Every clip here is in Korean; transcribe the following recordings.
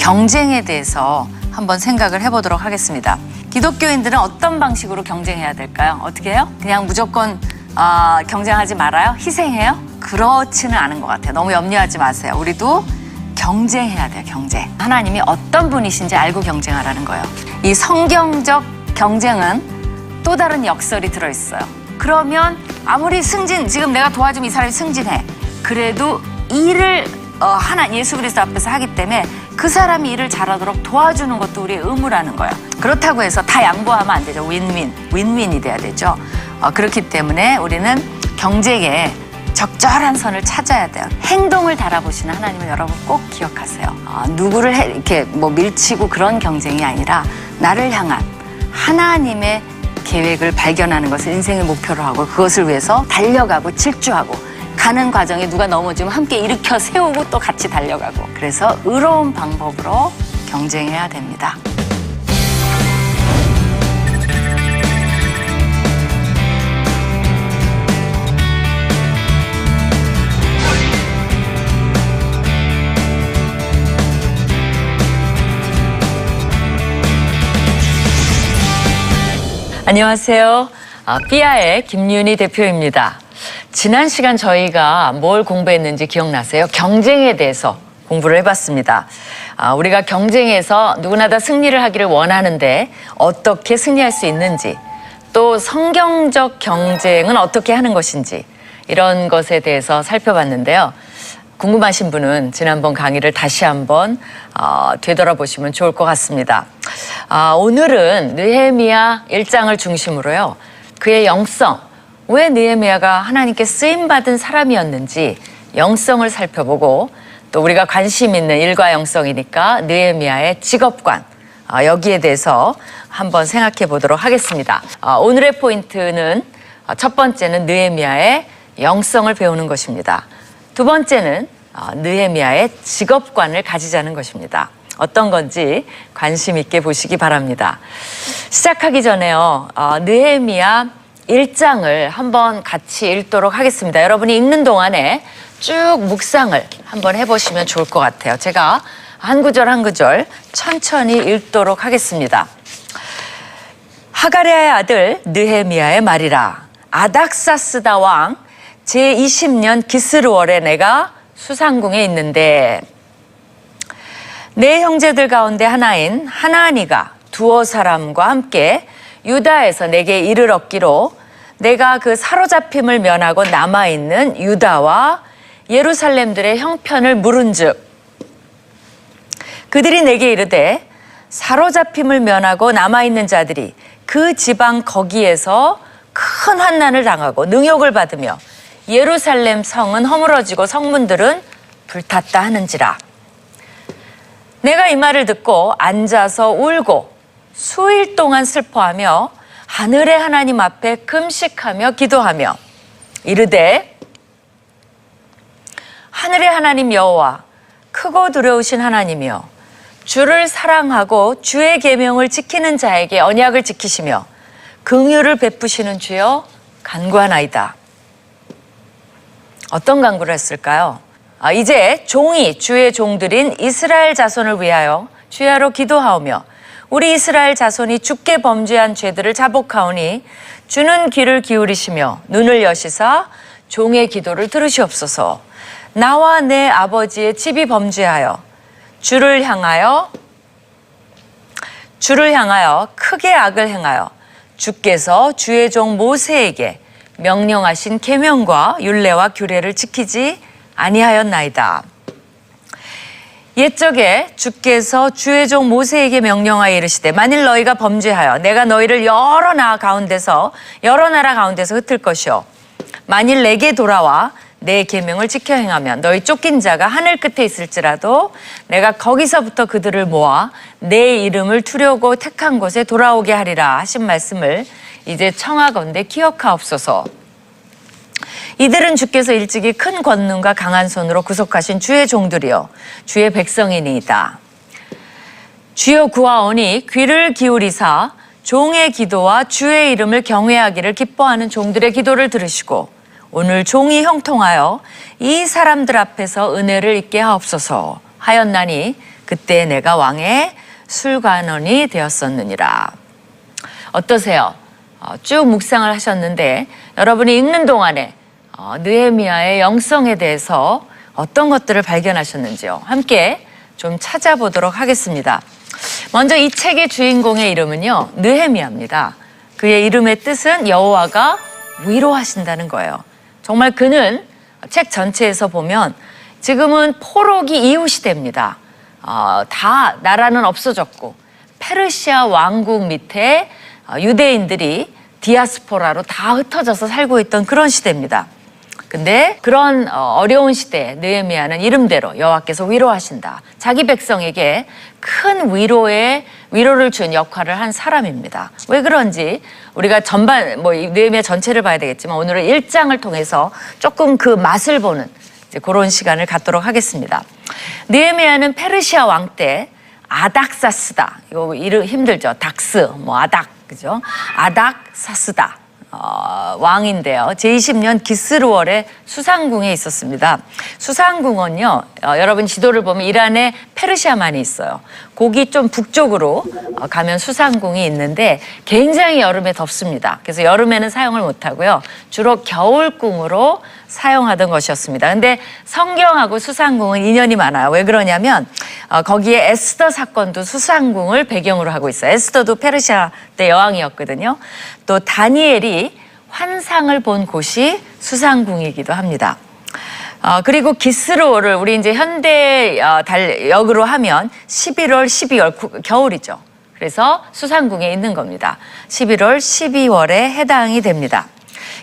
경쟁에 대해서 한번 생각을 해보도록 하겠습니다. 기독교인들은 어떤 방식으로 경쟁해야 될까요? 어떻게 해요? 그냥 무조건 경쟁하지 말아요? 희생해요? 그렇지는 않은 것 같아요. 너무 염려하지 마세요. 우리도 경쟁해야 돼요, 경쟁. 하나님이 어떤 분이신지 알고 경쟁하라는 거예요. 이 성경적 경쟁은 또 다른 역설이 들어있어요. 그러면 아무리 지금 내가 도와주면 이 사람이 승진해. 그래도 일을 예수 그리스도 앞에서 하기 때문에 그 사람이 일을 잘하도록 도와주는 것도 우리의 의무라는 거예요. 그렇다고 해서 다 양보하면 안 되죠. 윈윈이 돼야 되죠. 그렇기 때문에 우리는 경쟁에 적절한 선을 찾아야 돼요. 행동을 달아보시는 하나님을 여러분 꼭 기억하세요. 누구를 이렇게 밀치고 그런 경쟁이 아니라 나를 향한 하나님의 계획을 발견하는 것을 인생의 목표로 하고 그것을 위해서 달려가고 질주하고 가는 과정에 누가 넘어지면 함께 일으켜 세우고 또 같이 달려가고 그래서 의로운 방법으로 경쟁해야 됩니다. 안녕하세요. 삐아의 김윤희 대표입니다. 지난 시간 저희가 뭘 공부했는지 기억나세요? 경쟁에 대해서 공부를 해봤습니다. 우리가 경쟁에서 누구나 다 승리를 하기를 원하는데 어떻게 승리할 수 있는지 또 성경적 경쟁은 어떻게 하는 것인지 이런 것에 대해서 살펴봤는데요. 궁금하신 분은 지난번 강의를 다시 한번 되돌아보시면 좋을 것 같습니다. 오늘은 느헤미야 1장을 중심으로요. 그의 영성, 왜 느헤미야가 하나님께 쓰임받은 사람이었는지 영성을 살펴보고 또 우리가 관심 있는 일과 영성이니까 느헤미야의 직업관, 여기에 대해서 한번 생각해 보도록 하겠습니다. 오늘의 포인트는 첫 번째는 느헤미야의 영성을 배우는 것입니다. 두 번째는 느헤미야의 직업관을 가지자는 것입니다. 어떤 건지 관심 있게 보시기 바랍니다. 시작하기 전에요. 느헤미야 1장을 한번 같이 읽도록 하겠습니다. 여러분이 읽는 동안에 쭉 묵상을 한번 해보시면 좋을 것 같아요. 제가 한 구절 한 구절 천천히 읽도록 하겠습니다. 하가랴의 아들 느헤미야의 말이라. 아닥사스다 왕 제20년 기스르월에 내가 수상궁에 있는데 내 형제들 가운데 하나인 하나니가 두어 사람과 함께 유다에서 내게 이를 얻기로 내가 그 사로잡힘을 면하고 남아있는 유다와 예루살렘들의 형편을 물은즉 그들이 내게 이르되 사로잡힘을 면하고 남아있는 자들이 그 지방 거기에서 큰 환난을 당하고 능욕을 받으며 예루살렘 성은 허물어지고 성문들은 불탔다 하는지라. 내가 이 말을 듣고 앉아서 울고 수일 동안 슬퍼하며 하늘의 하나님 앞에 금식하며 기도하며 이르되 하늘의 하나님 여호와 크고 두려우신 하나님이여 주를 사랑하고 주의 계명을 지키는 자에게 언약을 지키시며 긍휼을 베푸시는 주여 간구하나이다. 어떤 간구를 했을까요? 이제 종이 주의 종들인 이스라엘 자손을 위하여 주야로 기도하오며 우리 이스라엘 자손이 주께 범죄한 죄들을 자복하오니 주는 귀를 기울이시며 눈을 여시사 종의 기도를 들으시옵소서. 나와 내 아버지의 집이 범죄하여 주를 향하여 크게 악을 행하여 주께서 주의 종 모세에게 명령하신 계명과 율례와 규례를 지키지 아니하였나이다. 옛적에 주께서 주의 종 모세에게 명령하여 이르시되 만일 너희가 범죄하여 내가 너희를 여러 나라 가운데서 흩을 것이요 만일 내게 돌아와 내 계명을 지켜 행하면 너희 쫓긴 자가 하늘 끝에 있을지라도 내가 거기서부터 그들을 모아 내 이름을 두려고 택한 곳에 돌아오게 하리라 하신 말씀을 이제 청하건대 기억하옵소서. 이들은 주께서 일찍이 큰 권능과 강한 손으로 구속하신 주의 종들이요 주의 백성이니이다. 주여 구하오니 귀를 기울이사 종의 기도와 주의 이름을 경외하기를 기뻐하는 종들의 기도를 들으시고 오늘 종이 형통하여 이 사람들 앞에서 은혜를 입게 하옵소서 하였나니 그때 내가 왕의 술관원이 되었었느니라. 어떠세요? 쭉 묵상을 하셨는데 여러분이 읽는 동안에 느헤미야의 영성에 대해서 어떤 것들을 발견하셨는지요? 함께 좀 찾아보도록 하겠습니다. 먼저 이 책의 주인공의 이름은요, 느헤미야입니다. 그의 이름의 뜻은 여호와가 위로하신다는 거예요. 정말 그는 책 전체에서 보면 지금은 포로기 이후 시대입니다. 다 나라는 없어졌고 페르시아 왕국 밑에 유대인들이 디아스포라로 다 흩어져서 살고 있던 그런 시대입니다. 근데 그런 어려운 시대에 느헤미야는 이름대로 여호와께서 위로하신다. 자기 백성에게 큰 위로를 준 역할을 한 사람입니다. 왜 그런지 우리가 전반 느헤미야 전체를 봐야 되겠지만 오늘은 1장을 통해서 조금 그 맛을 보는 이제 그런 시간을 갖도록 하겠습니다. 느헤미야는 페르시아 왕 때 아닥사스다. 이거 이름 힘들죠. 닥스, 아닥, 그죠? 아닥사스다. 왕인데요. 제20년 기스루월에 수상궁에 있었습니다. 수상궁은요, 여러분 지도를 보면 이란에 페르시아만이 있어요. 거기 좀 북쪽으로 가면 수상궁이 있는데 굉장히 여름에 덥습니다. 그래서 여름에는 사용을 못하고요. 주로 겨울궁으로 사용하던 것이었습니다. 근데 성경하고 수상궁은 인연이 많아요. 왜 그러냐면 거기에 에스더 사건도 수상궁을 배경으로 하고 있어요. 에스더도 페르시아 때 여왕이었거든요. 또 다니엘이 환상을 본 곳이 수상궁이기도 합니다. 그리고 기스루월을 우리 이제 현대 역으로 하면 11월, 12월 겨울이죠. 그래서 수상궁에 있는 겁니다. 11월, 12월에 해당이 됩니다.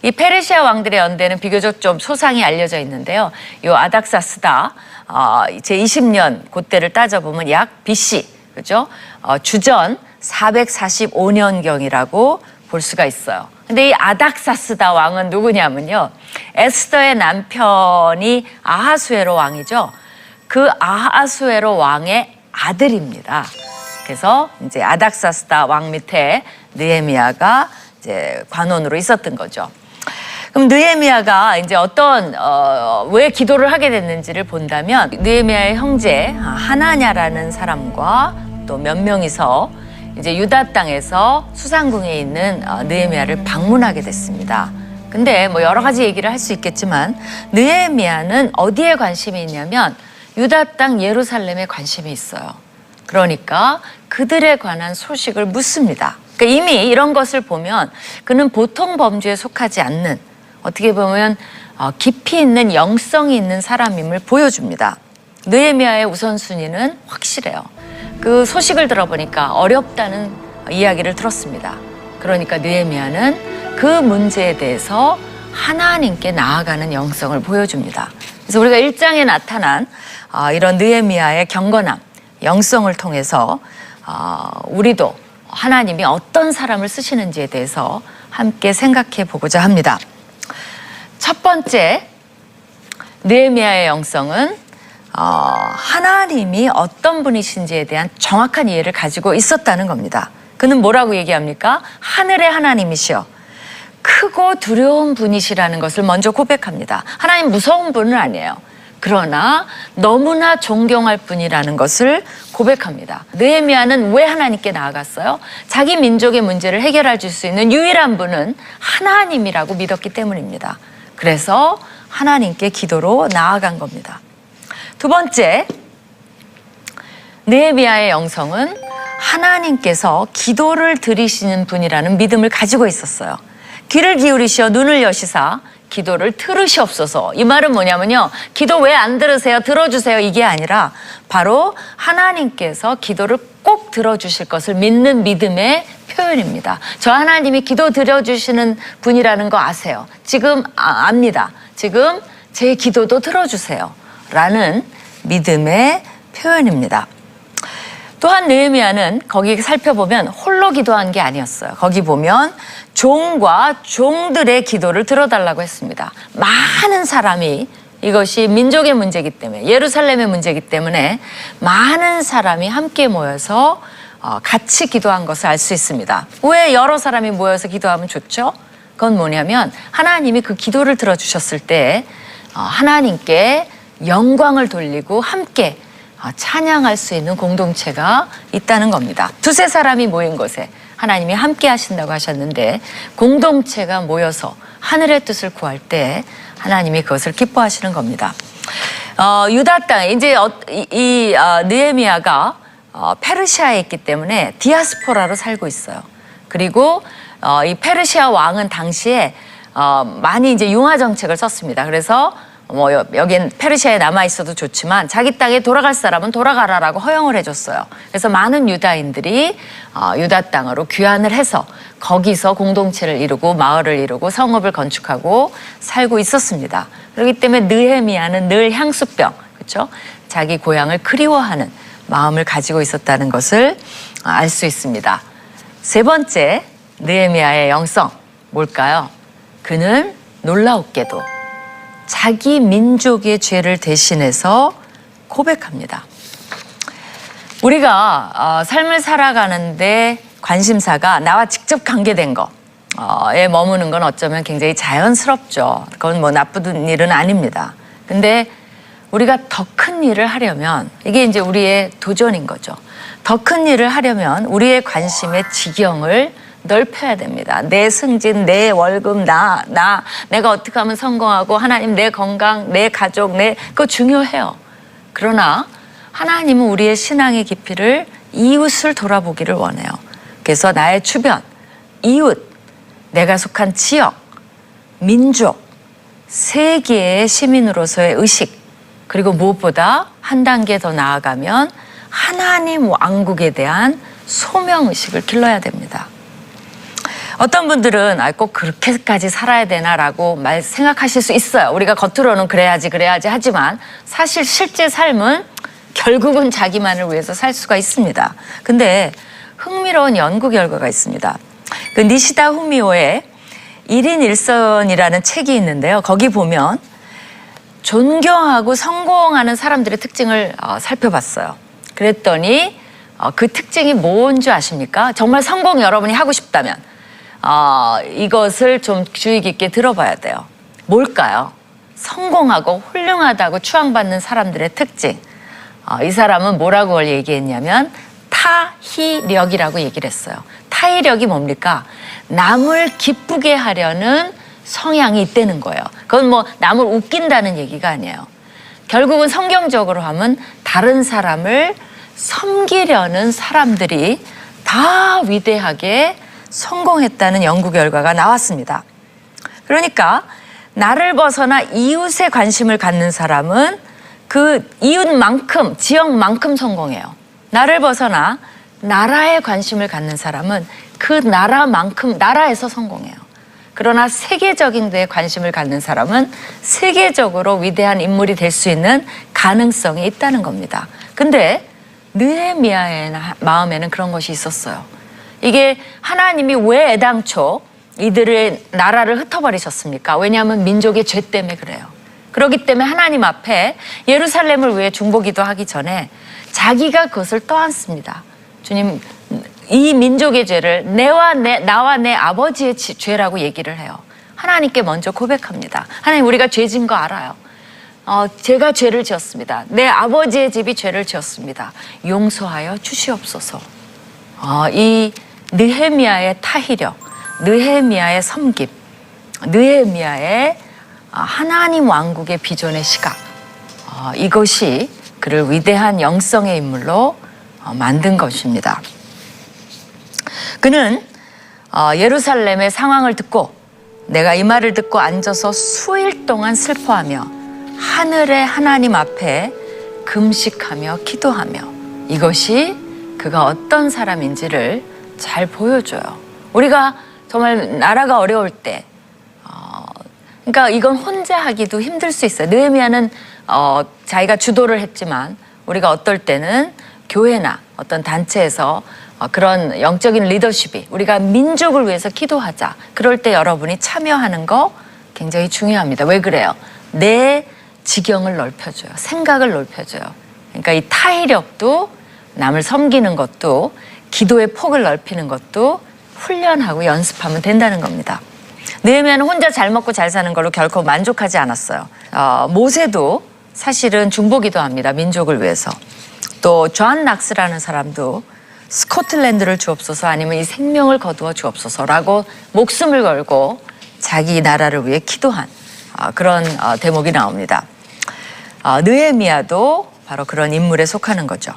이 페르시아 왕들의 연대는 비교적 좀 소상히 알려져 있는데요. 이 아닥사스다 제20년 그때를 따져보면 약 BC, 그죠? 주전 445년경이라고 볼 수가 있어요. 근데 이 아닥사스다 왕은 누구냐면요, 에스더의 남편이 아하수에로 왕이죠. 그 아하수에로 왕의 아들입니다. 그래서 이제 아닥사스다 왕 밑에 느헤미야가 이제 관원으로 있었던 거죠. 그럼 느헤미야가 이제 왜 기도를 하게 됐는지를 본다면 느헤미야의 형제 하나냐라는 사람과 또 몇 명이서 이제 유다 땅에서 수상궁에 있는 느헤미야를 방문하게 됐습니다. 근데 여러 가지 얘기를 할 수 있겠지만 느헤미야는 어디에 관심이 있냐면 유다 땅 예루살렘에 관심이 있어요. 그러니까 그들에 관한 소식을 묻습니다. 그러니까 이미 이런 것을 보면 그는 보통 범주에 속하지 않는, 어떻게 보면 깊이 있는 영성이 있는 사람임을 보여줍니다. 느헤미야의 우선순위는 확실해요. 그 소식을 들어보니까 어렵다는 이야기를 들었습니다. 그러니까 느헤미야는 그 문제에 대해서 하나님께 나아가는 영성을 보여줍니다. 그래서 우리가 1장에 나타난 이런 느헤미야의 경건함, 영성을 통해서 우리도 하나님이 어떤 사람을 쓰시는지에 대해서 함께 생각해 보고자 합니다. 첫 번째, 느헤미야의 영성은 하나님이 어떤 분이신지에 대한 정확한 이해를 가지고 있었다는 겁니다. 그는 뭐라고 얘기합니까? 하늘의 하나님이시여 크고 두려운 분이시라는 것을 먼저 고백합니다. 하나님 무서운 분은 아니에요. 그러나 너무나 존경할 분이라는 것을 고백합니다. 느헤미야는 왜 하나님께 나아갔어요? 자기 민족의 문제를 해결해 줄 수 있는 유일한 분은 하나님이라고 믿었기 때문입니다. 그래서 하나님께 기도로 나아간 겁니다. 두 번째, 느헤미야의 영성은 하나님께서 기도를 들으시는 분이라는 믿음을 가지고 있었어요. 귀를 기울이시어 눈을 여시사 기도를 들으시옵소서. 이 말은 뭐냐면요, 기도 왜 안 들으세요? 들어주세요. 이게 아니라 바로 하나님께서 기도를 꼭 들어주실 것을 믿는 믿음의 표현입니다. 저 하나님이 기도 들어주시는 분이라는 거 아세요? 지금 압니다. 지금 제 기도도 들어주세요 라는 믿음의 표현입니다. 또한 느헤미야는 거기 살펴보면 홀로 기도한 게 아니었어요. 거기 보면 종과 종들의 기도를 들어달라고 했습니다. 많은 사람이, 이것이 민족의 문제이기 때문에, 예루살렘의 문제이기 때문에 많은 사람이 함께 모여서 같이 기도한 것을 알 수 있습니다. 왜 여러 사람이 모여서 기도하면 좋죠? 그건 뭐냐면 하나님이 그 기도를 들어주셨을 때 하나님께 영광을 돌리고 함께 찬양할 수 있는 공동체가 있다는 겁니다. 두세 사람이 모인 곳에 하나님이 함께 하신다고 하셨는데 공동체가 모여서 하늘의 뜻을 구할 때 하나님이 그것을 기뻐하시는 겁니다. 유다 땅에 이제 느헤미야가 페르시아에 있기 때문에 디아스포라로 살고 있어요. 그리고 이 페르시아 왕은 당시에 많이 이제 융화 정책을 썼습니다. 그래서 뭐 여긴 페르시아에 남아 있어도 좋지만 자기 땅에 돌아갈 사람은 돌아가라라고 허용을 해줬어요. 그래서 많은 유다인들이 유다 땅으로 귀환을 해서 거기서 공동체를 이루고 마을을 이루고 성읍을 건축하고 살고 있었습니다. 그렇기 때문에 느헤미야는 늘 향수병, 그렇죠? 자기 고향을 그리워하는 마음을 가지고 있었다는 것을 알 수 있습니다. 세 번째, 느헤미야의 영성 뭘까요? 그는 놀라웠게도 자기 민족의 죄를 대신해서 고백합니다. 우리가 삶을 살아가는데 관심사가 나와 직접 관계된 거에 머무는 건 어쩌면 굉장히 자연스럽죠. 그건 뭐 나쁜 일은 아닙니다. 근데 우리가 더 큰 일을 하려면 이게 이제 우리의 도전인 거죠. 더 큰 일을 하려면 우리의 관심의 지경을 넓혀야 됩니다. 내 승진, 내 월급, 내가 어떻게 하면 성공하고 하나님 내 건강, 내 가족, 그거 중요해요. 그러나 하나님은 우리의 신앙의 깊이를 이웃을 돌아보기를 원해요. 그래서 나의 주변, 이웃, 내가 속한 지역, 민족, 세계의 시민으로서의 의식, 그리고 무엇보다 한 단계 더 나아가면 하나님 왕국에 대한 소명의식을 길러야 됩니다. 어떤 분들은 꼭 그렇게까지 살아야 되나라고 생각하실 수 있어요. 우리가 겉으로는 그래야지 하지만 사실 실제 삶은 결국은 자기만을 위해서 살 수가 있습니다. 근데 흥미로운 연구 결과가 있습니다. 그 니시다 후미오의 1인 1선이라는 책이 있는데요. 거기 보면 존경하고 성공하는 사람들의 특징을 살펴봤어요. 그랬더니 그 특징이 뭔 줄 아십니까? 정말 성공 여러분이 하고 싶다면 이것을 좀 주의 깊게 들어봐야 돼요. 뭘까요? 성공하고 훌륭하다고 추앙받는 사람들의 특징. 이 사람은 뭐라고 얘기했냐면 타희력이라고 얘기를 했어요. 타희력이 뭡니까? 남을 기쁘게 하려는 성향이 있다는 거예요. 그건 뭐 남을 웃긴다는 얘기가 아니에요. 결국은 성경적으로 하면 다른 사람을 섬기려는 사람들이 다 위대하게 성공했다는 연구 결과가 나왔습니다. 그러니까 나를 벗어나 이웃에 관심을 갖는 사람은 그 이웃만큼, 지역만큼 성공해요. 나를 벗어나 나라에 관심을 갖는 사람은 그 나라만큼 나라에서 성공해요. 그러나 세계적인 데에 관심을 갖는 사람은 세계적으로 위대한 인물이 될 수 있는 가능성이 있다는 겁니다. 근데 느헤미야의 마음에는 그런 것이 있었어요. 이게 하나님이 왜 애당초 이들의 나라를 흩어버리셨습니까? 왜냐하면 민족의 죄 때문에 그래요. 그렇기 때문에 하나님 앞에 예루살렘을 위해 중보기도 하기 전에 자기가 그것을 떠안습니다. 주님, 이 민족의 죄를 나와 내 아버지의 죄라고 얘기를 해요. 하나님께 먼저 고백합니다. 하나님, 우리가 죄진 거 알아요. 제가 죄를 지었습니다. 내 아버지의 집이 죄를 지었습니다. 용서하여 주시옵소서. 이 느헤미야의 타희력, 느헤미야의 섬김, 느헤미야의 하나님 왕국의 비전의 시각, 이것이 그를 위대한 영성의 인물로 만든 것입니다. 그는 예루살렘의 상황을 듣고 내가 이 말을 듣고 앉아서 수일 동안 슬퍼하며 하늘의 하나님 앞에 금식하며 기도하며, 이것이 그가 어떤 사람인지를 잘 보여줘요. 우리가 정말 나라가 어려울 때 그러니까 이건 혼자 하기도 힘들 수 있어요. 느헤미야는 자기가 주도를 했지만 우리가 어떨 때는 교회나 어떤 단체에서 그런 영적인 리더십이 우리가 민족을 위해서 기도하자, 그럴 때 여러분이 참여하는 거 굉장히 중요합니다. 왜 그래요? 내 지경을 넓혀줘요. 생각을 넓혀줘요. 그러니까 이 타의력도, 남을 섬기는 것도, 기도의 폭을 넓히는 것도 훈련하고 연습하면 된다는 겁니다. 느헤미야는 혼자 잘 먹고 잘 사는 걸로 결코 만족하지 않았어요. 모세도 사실은 중보기도 합니다. 민족을 위해서. 또 존 낙스라는 사람도 스코틀랜드를 주옵소서 아니면 이 생명을 거두어 주옵소서라고 목숨을 걸고 자기 나라를 위해 기도한 그런 대목이 나옵니다. 느헤미야도 바로 그런 인물에 속하는 거죠.